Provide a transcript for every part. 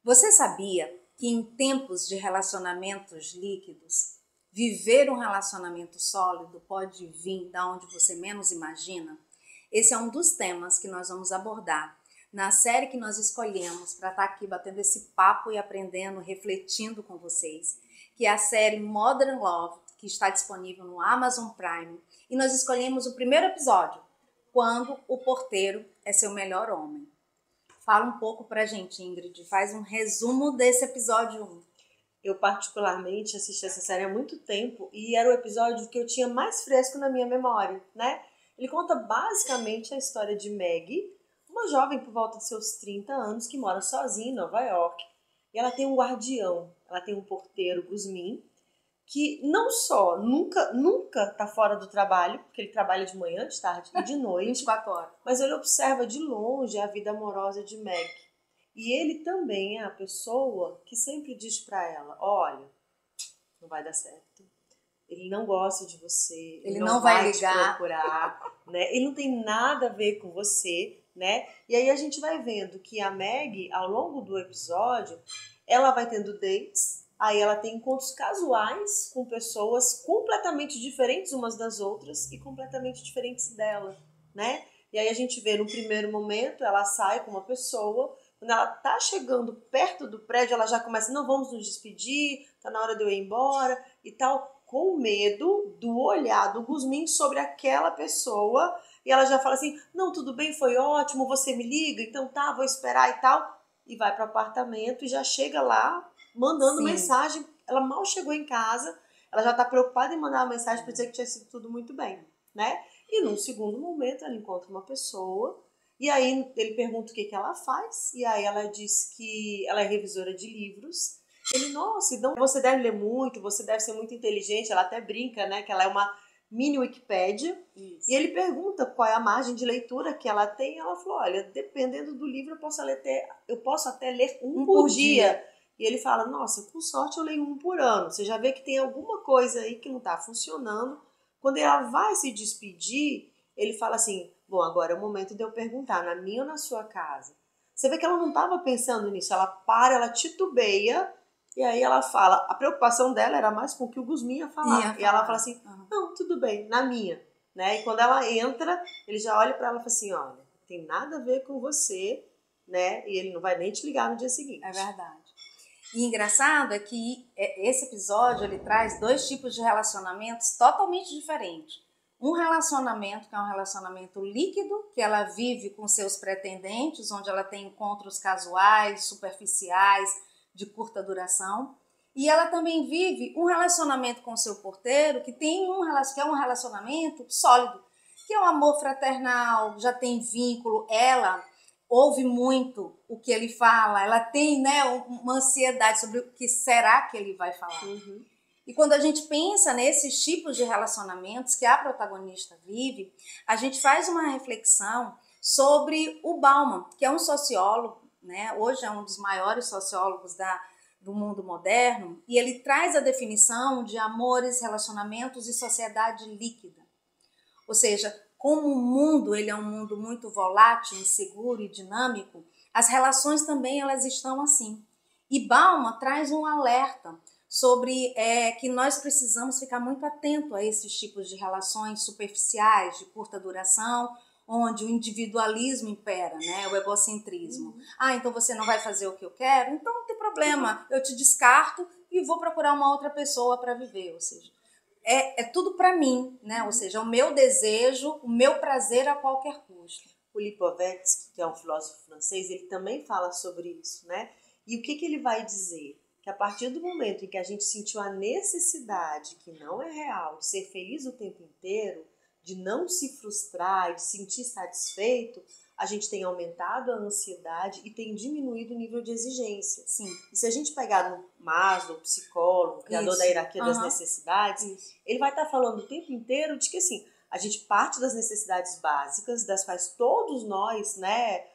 Você sabia que em tempos de relacionamentos líquidos, viver um relacionamento sólido pode vir da onde você menos imagina? Esse é um dos temas que nós vamos abordar na série que nós escolhemos para estar aqui batendo esse papo e aprendendo, refletindo com vocês, que é a série Modern Love, que está disponível no Amazon Prime. E nós escolhemos o primeiro episódio, Quando o Porteiro é Seu Melhor Homem. Fala um pouco pra gente, Ingrid, faz um resumo desse episódio 1. Eu particularmente assisti essa série há muito tempo e era o episódio que eu tinha mais fresco na minha memória, né? Ele conta basicamente a história de Maggie, uma jovem por volta de seus 30 anos que mora sozinha em Nova York. E ela tem um guardião, ela tem um porteiro, Guzmin, que não só nunca tá fora do trabalho, porque ele trabalha de manhã, de tarde e de noite, 24 horas. mas ele observa de longe a vida amorosa de Meg. E ele também é a pessoa que sempre diz pra ela, olha, não vai dar certo. Ele não gosta de você, ele não vai ligar, te procurar, né? Ele não tem nada a ver com você, né? E aí a gente vai vendo que a Meg, ao longo do episódio, ela vai tendo dates. Aí ela tem encontros casuais com pessoas completamente diferentes umas das outras e completamente diferentes dela, né? E aí a gente vê no primeiro momento, ela sai com uma pessoa, quando ela tá chegando perto do prédio, ela já começa, não, vamos nos despedir, tá na hora de eu ir embora e tal, com medo do olhar do Guzmin sobre aquela pessoa. E ela já fala assim, não, tudo bem, foi ótimo, você me liga, então tá, vou esperar e tal. E vai pro apartamento e já chega lá mandando Sim. mensagem. Ela mal chegou em casa, ela já tá preocupada em mandar uma mensagem para dizer que tinha sido tudo muito bem, né? E num segundo momento ela encontra uma pessoa e aí ele pergunta o que ela faz e aí ela diz que ela é revisora de livros. Ele, nossa, então você deve ler muito, você deve ser muito inteligente. Ela até brinca, né, que ela é uma mini Wikipédia. Isso. E ele pergunta qual é a margem de leitura que ela tem. E ela falou, olha, dependendo do livro eu posso até ler um por dia. E ele fala, nossa, com sorte eu leio um por ano. Você já vê que tem alguma coisa aí que não está funcionando. Quando ela vai se despedir, ele fala assim, bom, agora é o momento de eu perguntar, na minha ou na sua casa? Você vê que ela não estava pensando nisso. Ela para, ela titubeia, e aí ela fala, a preocupação dela era mais com o que o Guzmin ia falar. E ela fala assim, não, tudo bem, na minha. Né? E quando ela entra, ele já olha para ela e fala assim, olha, não tem nada a ver com você, né? E ele não vai nem te ligar no dia seguinte. É verdade. E engraçado é que esse episódio ele traz dois tipos de relacionamentos totalmente diferentes. Um relacionamento que é um relacionamento líquido, que ela vive com seus pretendentes, onde ela tem encontros casuais, superficiais, de curta duração. E ela também vive um relacionamento com seu porteiro, que é um relacionamento sólido, que é um amor fraternal, já tem vínculo, ela ouve muito o que ele fala, ela tem, né, uma ansiedade sobre o que será que ele vai falar. Uhum. E quando a gente pensa nesses tipos de relacionamentos que a protagonista vive, a gente faz uma reflexão sobre o Bauman, que é um sociólogo, né, hoje é um dos maiores sociólogos do mundo moderno, e ele traz a definição de amores, relacionamentos e sociedade líquida. Ou seja, como o mundo ele é um mundo muito volátil, inseguro e dinâmico, as relações também elas estão assim. E Bauman traz um alerta sobre que nós precisamos ficar muito atento a esses tipos de relações superficiais, de curta duração, onde o individualismo impera, né? O egocentrismo. Então você não vai fazer o que eu quero? Então não tem problema, eu te descarto e vou procurar uma outra pessoa para viver, ou seja, é tudo para mim, né? Ou seja, o meu desejo, o meu prazer a qualquer custo. O Lipovetsky, que é um filósofo francês, ele também fala sobre isso, né? E o que ele vai dizer? Que a partir do momento em que a gente sentiu a necessidade, que não é real, de ser feliz o tempo inteiro, de não se frustrar, de sentir satisfeito, a gente tem aumentado a ansiedade e tem diminuído o nível de exigência. Sim. E se a gente pegar no Maslow, psicólogo, criador da hierarquia das necessidades, ele vai estar falando o tempo inteiro de que assim, a gente parte das necessidades básicas, das quais todos nós, né,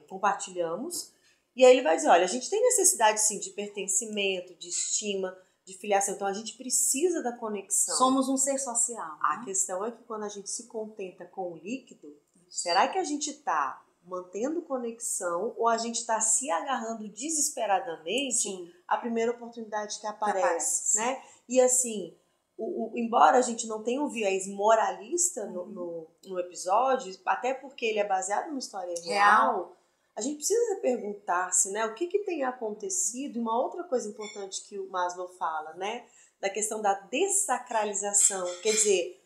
compartilhamos. E aí ele vai dizer, olha, a gente tem necessidade sim de pertencimento, de estima, de filiação. Então a gente precisa da conexão. Somos um ser social. A questão é que quando a gente se contenta com o líquido, será que a gente está mantendo conexão ou a gente está se agarrando desesperadamente Sim. à primeira oportunidade que aparece, né? E assim, embora a gente não tenha um viés moralista no episódio, até porque ele é baseado numa história real, a gente precisa perguntar-se, né, o que tem acontecido. E uma outra coisa importante que o Maslow fala, né, da questão da dessacralização. Quer dizer,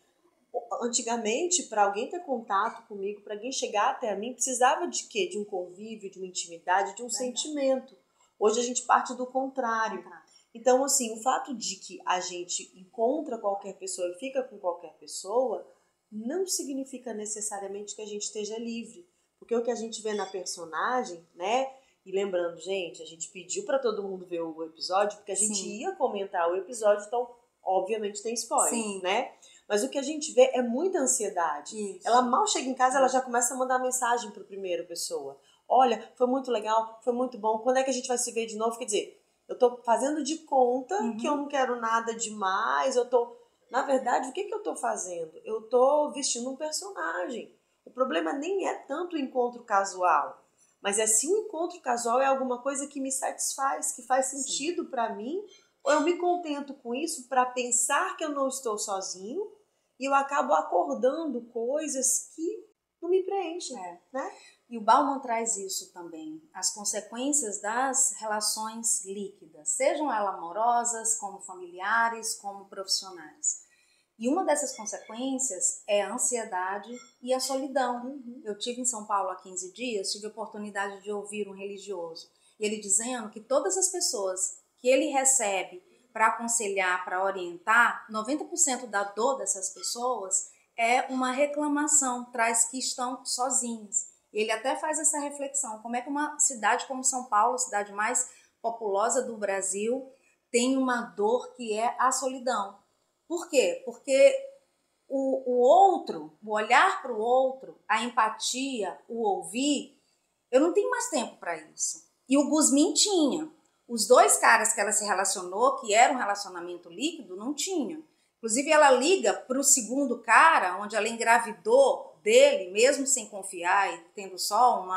antigamente, para alguém ter contato comigo, para alguém chegar até mim, precisava de quê? De um convívio, de uma intimidade, de um sentimento. Hoje a gente parte do contrário. Então, assim, o fato de que a gente encontra qualquer pessoa e fica com qualquer pessoa, não significa necessariamente que a gente esteja livre. Porque o que a gente vê na personagem, né? E lembrando, gente, a gente pediu para todo mundo ver o episódio, porque a gente ia comentar o episódio, então, obviamente, tem spoiler, né? Mas o que a gente vê é muita ansiedade. Isso. Ela mal chega em casa, ela já começa a mandar mensagem para a primeira pessoa. Olha, foi muito legal, foi muito bom. Quando é que a gente vai se ver de novo? Quer dizer, eu tô fazendo de conta que eu não quero nada demais. Na verdade, o que eu tô fazendo? Eu tô vestindo um personagem. O problema nem é tanto o encontro casual, mas é se o encontro casual é alguma coisa que me satisfaz, que faz sentido para mim, ou eu me contento com isso para pensar que eu não estou sozinho e eu acabo acordando coisas que não me preenchem, né? E o Bauman traz isso também, as consequências das relações líquidas, sejam elas amorosas, como familiares, como profissionais. E uma dessas consequências é a ansiedade e a solidão. Eu tive em São Paulo há 15 dias, tive a oportunidade de ouvir um religioso, e ele dizendo que todas as pessoas que ele recebe para aconselhar, para orientar, 90% da dor dessas pessoas é uma reclamação, traz que estão sozinhas. Ele até faz essa reflexão, como é que uma cidade como São Paulo, a cidade mais populosa do Brasil, tem uma dor que é a solidão. Por quê? Porque o outro, o olhar para o outro, a empatia, o ouvir, eu não tenho mais tempo para isso. E o Guzmán tinha. Os dois caras que ela se relacionou, que era um relacionamento líquido, não tinham. Inclusive, ela liga para o segundo cara, onde ela engravidou dele, mesmo sem confiar e tendo só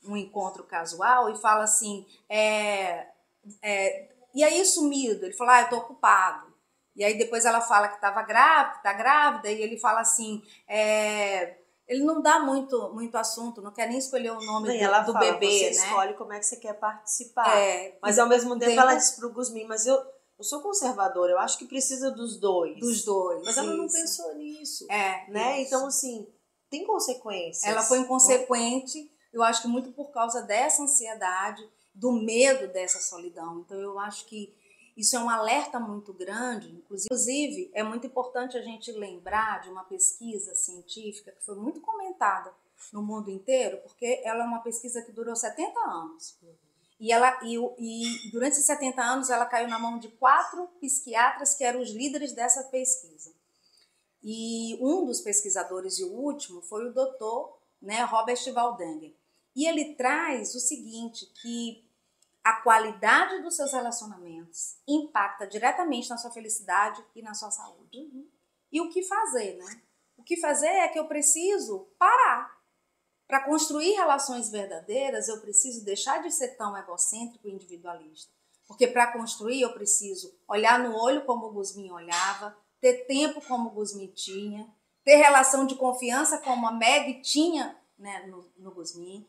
um encontro casual, e fala assim, e aí sumido? Ele falou, eu tô ocupado. E aí depois ela fala que estava grávida, tá grávida, e ele fala assim, ele não dá muito assunto, não quer nem escolher o nome do bebê, você né? escolhe como é que você quer participar. Mas ao mesmo tempo ela diz pro Guzmán, mas eu sou conservadora, eu acho que precisa dos dois. Dos dois. Mas ela não pensou nisso. Né? Então, assim, tem consequências. Ela foi inconsequente, eu acho que muito por causa dessa ansiedade, do medo dessa solidão. Então eu acho que isso é um alerta muito grande. Inclusive, é muito importante a gente lembrar de uma pesquisa científica que foi muito comentada no mundo inteiro, porque ela é uma pesquisa que durou 70 anos. E durante esses 70 anos ela caiu na mão de 4 psiquiatras que eram os líderes dessa pesquisa. E um dos pesquisadores, e o último, foi o doutor, né, Robert Waldinger. E ele traz o seguinte, que a qualidade dos seus relacionamentos impacta diretamente na sua felicidade e na sua saúde. E o que fazer, né? O que fazer é que eu preciso parar. Para construir relações verdadeiras, eu preciso deixar de ser tão egocêntrico e individualista. Porque para construir, eu preciso olhar no olho como o Guzmán olhava, ter tempo como o Guzmán tinha, ter relação de confiança como a Meg tinha, né, no Guzmán.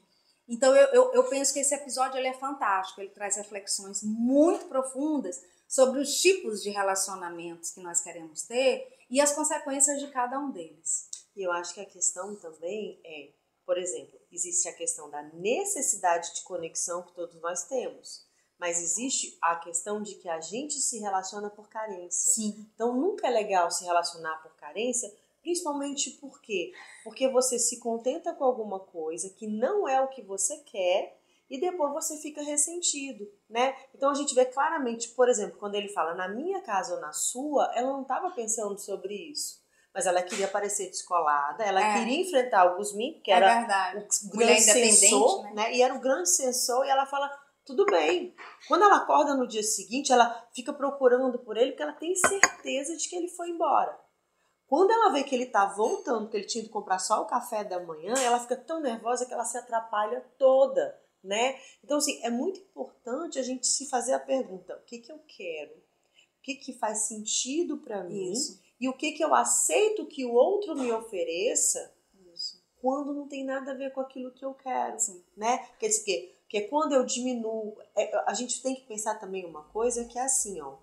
Então, eu penso que esse episódio ele é fantástico, ele traz reflexões muito profundas sobre os tipos de relacionamentos que nós queremos ter e as consequências de cada um deles. E eu acho que a questão também é, por exemplo, existe a questão da necessidade de conexão que todos nós temos, mas existe a questão de que a gente se relaciona por carência. Sim. Então, nunca é legal se relacionar por carência, principalmente por quê? Porque você se contenta com alguma coisa que não é o que você quer e depois você fica ressentido, né? Então a gente vê claramente, por exemplo, quando ele fala na minha casa ou na sua, ela não estava pensando sobre isso. Mas ela queria parecer descolada, ela queria enfrentar o Guzmán, que era o grande censor, né? E era o grande censor, e ela fala, tudo bem. Quando ela acorda no dia seguinte, ela fica procurando por ele, porque ela tem certeza de que ele foi embora. Quando ela vê que ele tá voltando, que ele tinha que comprar só o café da manhã, ela fica tão nervosa que ela se atrapalha toda, né? Então, assim, é muito importante a gente se fazer a pergunta, o que eu quero? O que faz sentido para mim? Isso. E o que eu aceito que o outro me ofereça quando não tem nada a ver com aquilo que eu quero, Sim. né? Quer dizer, que quando eu diminuo... a gente tem que pensar também uma coisa que é assim, ó.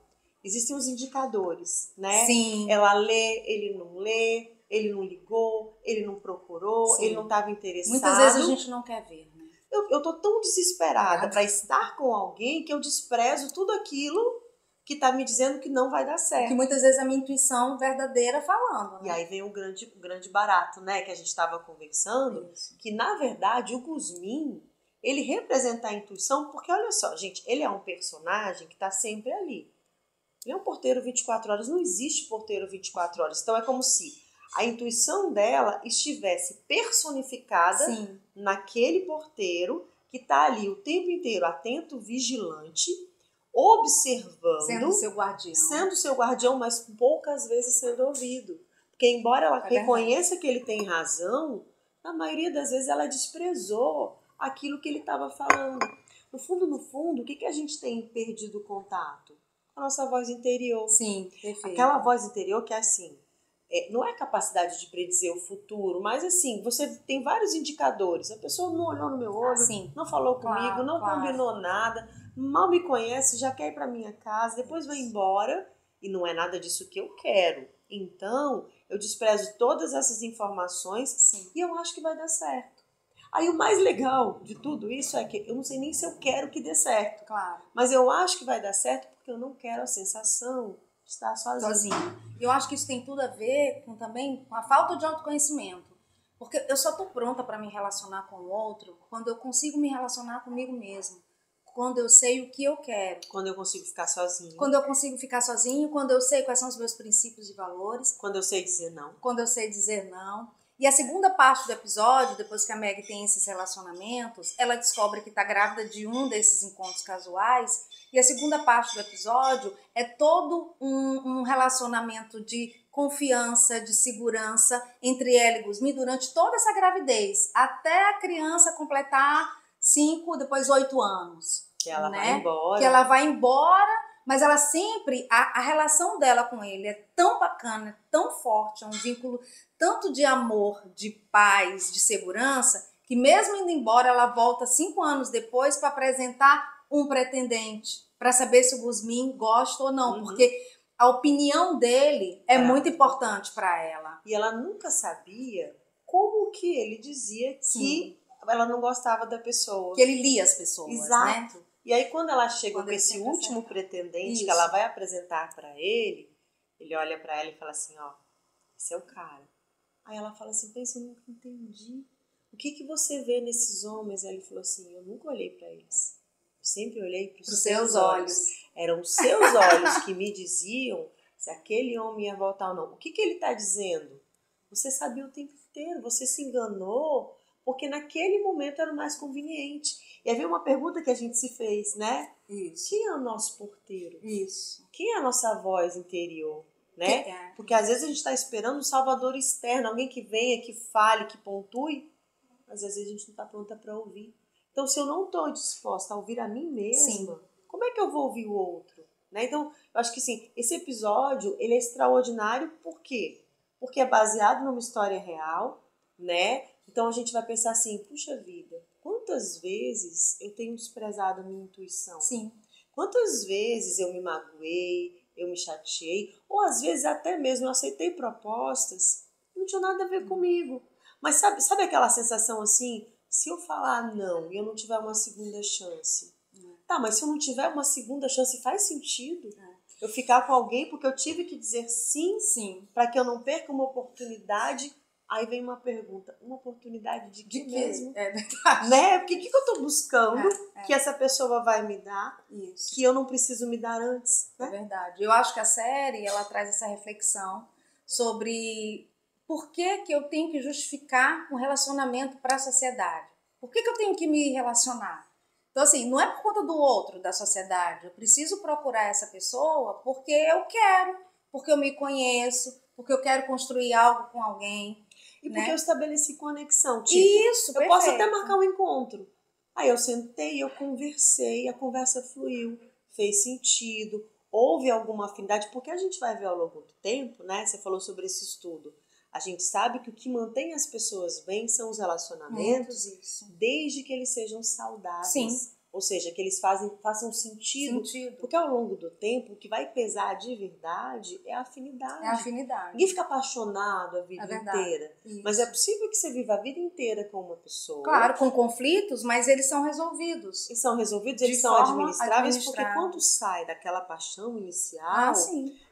Existem os indicadores, né? Sim. Ela lê, ele não ligou, ele não procurou, Sim. ele não estava interessado. Muitas vezes a gente não quer ver, né? Eu tô tão desesperada para estar com alguém que eu desprezo tudo aquilo que tá me dizendo que não vai dar certo. Que muitas vezes é a minha intuição verdadeira falando, né? E aí vem o grande barato, né? Que a gente estava conversando, que na verdade o Guzmán, ele representa a intuição, porque olha só, gente, ele é um personagem que tá sempre ali. Ele é um porteiro 24 horas, não existe porteiro 24 horas. Então é como se a intuição dela estivesse personificada Sim. naquele porteiro que tá ali o tempo inteiro atento, vigilante, observando, sendo seu guardião, mas poucas vezes sendo ouvido. Porque embora ela reconheça que ele tem razão, na maioria das vezes ela desprezou aquilo que ele estava falando. No fundo, o que a gente tem perdido contato? A nossa voz interior. Sim, perfeito. Aquela voz interior que é assim, não é capacidade de predizer o futuro, mas assim, você tem vários indicadores. A pessoa não olhou no meu olho, não falou comigo, não combinou nada, mal me conhece, já quer ir para minha casa, depois vai embora e não é nada disso que eu quero. Então, eu desprezo todas essas informações e eu acho que vai dar certo. Aí o mais legal de tudo isso é que eu não sei nem se eu quero que dê certo. Claro. Mas eu acho que vai dar certo porque eu não quero a sensação de estar sozinha. Eu acho que isso tem tudo a ver também com a falta de autoconhecimento. Porque eu só estou pronta para me relacionar com o outro quando eu consigo me relacionar comigo mesma. Quando eu sei o que eu quero. Quando eu consigo ficar sozinho. Quando eu consigo ficar sozinho, quando eu sei quais são os meus princípios e valores. Quando eu sei dizer não. Quando eu sei dizer não. E a segunda parte do episódio, depois que a Meg tem esses relacionamentos, ela descobre que está grávida de um desses encontros casuais. E a segunda parte do episódio é todo um relacionamento de confiança, de segurança entre ela e Guzmán durante toda essa gravidez, até a criança completar 5, depois 8 anos. Que ela vai embora. Que ela vai embora, mas ela sempre, a relação dela com ele é tão bacana, é tão forte, é um vínculo tanto de amor, de paz, de segurança, que mesmo indo embora, ela volta 5 anos depois para apresentar um pretendente, para saber se o Guzmán gosta ou não, porque a opinião dele é muito importante para ela. E ela nunca sabia como que ele dizia que ela não gostava da pessoa. Que ele lia as pessoas, exato. Né? E aí quando ela chega com esse último pretendente que ela vai apresentar para ele olha para ela e fala assim, ó, esse é o cara. Aí ela fala assim, pensa, eu nunca entendi. O que você vê nesses homens? Aí ele falou assim, eu nunca olhei para eles. Eu sempre olhei para os seus olhos. Eram os seus olhos que me diziam se aquele homem ia voltar ou não. O que ele está dizendo? Você sabia o tempo inteiro, você se enganou, porque naquele momento era o mais conveniente. E aí veio uma pergunta que a gente se fez, né? Isso. Quem é o nosso porteiro? Isso. Quem é a nossa voz interior? Né? Porque às vezes a gente está esperando um salvador externo, alguém que venha, que fale, que pontue, mas às vezes a gente não está pronta para ouvir. Então, se eu não estou disposta a ouvir a mim mesma, como é que eu vou ouvir o outro? Né? Então, eu acho que sim, esse episódio ele é extraordinário, por quê? Porque é baseado numa história real, né? Então a gente vai pensar assim, puxa vida, quantas vezes eu tenho desprezado a minha intuição? Sim. Quantas vezes eu me magoei, eu me chateei, ou às vezes até mesmo eu aceitei propostas que não tinham nada a ver comigo. Mas sabe aquela sensação assim, se eu falar não e eu não tiver uma segunda chance? Tá, mas se eu não tiver uma segunda chance, faz sentido eu ficar com alguém porque eu tive que dizer sim. Para que eu não perca uma oportunidade. Aí vem uma pergunta, uma oportunidade de quê mesmo? É verdade. Né? Porque o que eu estou buscando que essa pessoa vai me dar que eu não preciso me dar antes? Né? É verdade. Eu acho que a série ela traz essa reflexão sobre por que eu tenho que justificar um relacionamento para a sociedade. Por que eu tenho que me relacionar? Então, assim, não é por conta do outro, da sociedade. Eu preciso procurar essa pessoa porque eu quero, porque eu me conheço, porque eu quero construir algo com alguém. E porque né? eu estabeleci conexão. Tipo, Isso, eu perfeito. posso até marcar um encontro. Aí eu sentei, eu conversei, a conversa fluiu, fez sentido, houve alguma afinidade, porque a gente vai ver ao longo do tempo, né? Você falou sobre esse estudo. A gente sabe que o que mantém as pessoas bem são os relacionamentos, desde que eles sejam saudáveis. Sim. Ou seja, que eles façam sentido. Porque ao longo do tempo, o que vai pesar de verdade é a afinidade. É a afinidade. Ninguém fica apaixonado a vida inteira. Isso. Mas é possível que você viva a vida inteira com uma pessoa. Claro, com conflitos, mas eles são resolvidos. E são resolvidos, eles são administráveis, porque quando sai daquela paixão inicial,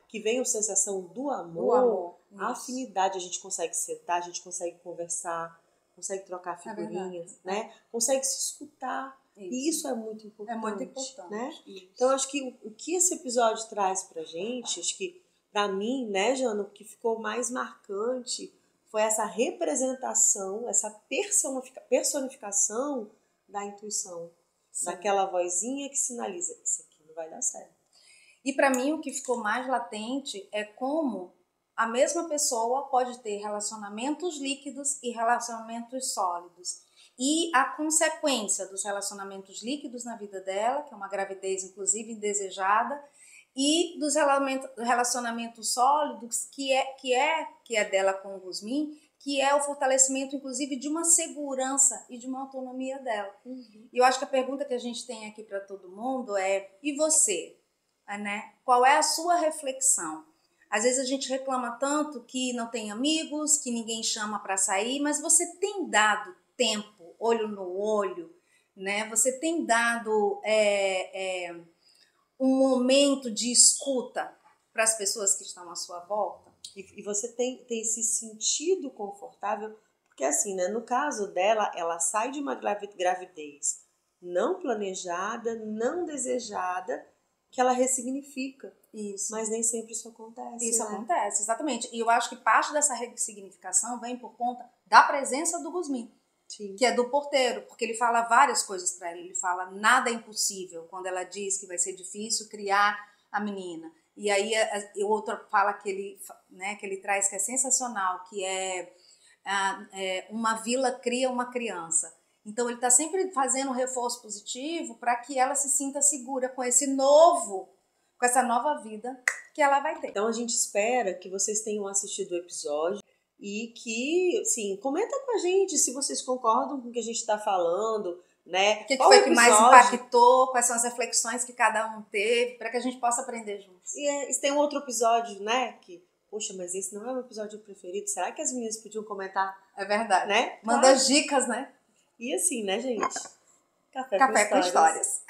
que vem a sensação do amor, a afinidade, a gente consegue sentar, a gente consegue conversar, consegue trocar figurinhas, né? Consegue se escutar. E isso é muito importante. É muito importante. Né? Então, acho que o que esse episódio traz pra gente, acho que pra mim, né, Jana, o que ficou mais marcante foi essa representação, essa personificação da intuição. Sim. Daquela vozinha que sinaliza, isso aqui não vai dar certo. E pra mim, o que ficou mais latente é como a mesma pessoa pode ter relacionamentos líquidos e relacionamentos sólidos. E a consequência dos relacionamentos líquidos na vida dela, que é uma gravidez inclusive indesejada, e dos relacionamentos sólidos, que é dela com o Gusmin, que é o fortalecimento inclusive de uma segurança e de uma autonomia dela. E eu acho que a pergunta que a gente tem aqui para todo mundo é: e você? Né? Qual é a sua reflexão? Às vezes a gente reclama tanto que não tem amigos, que ninguém chama para sair, mas você tem dado tempo, olho no olho, né? Você tem dado um momento de escuta para as pessoas que estão à sua volta? E você tem se sentido confortável, porque assim, né? No caso dela, ela sai de uma gravidez não planejada, não desejada, que ela ressignifica. Isso. Mas nem sempre isso acontece. Isso acontece, exatamente. E eu acho que parte dessa ressignificação vem por conta da presença do Gusmin. Sim. Que é do porteiro, porque ele fala várias coisas para ela. Ele fala nada é impossível, quando ela diz que vai ser difícil criar a menina. E aí o outro fala que ele traz, que é sensacional, que uma vila cria uma criança. Então ele está sempre fazendo um reforço positivo para que ela se sinta segura com essa nova vida que ela vai ter. Então a gente espera que vocês tenham assistido o episódio e que, sim, comenta com a gente se vocês concordam com o que a gente está falando, né? O que foi que mais impactou, quais são as reflexões que cada um teve, para que a gente possa aprender juntos. E tem um outro episódio, né, que, poxa, mas esse não é o meu episódio preferido, será que as meninas podiam comentar? É verdade. Né? Manda dicas, né? E assim, né, gente? Café com histórias.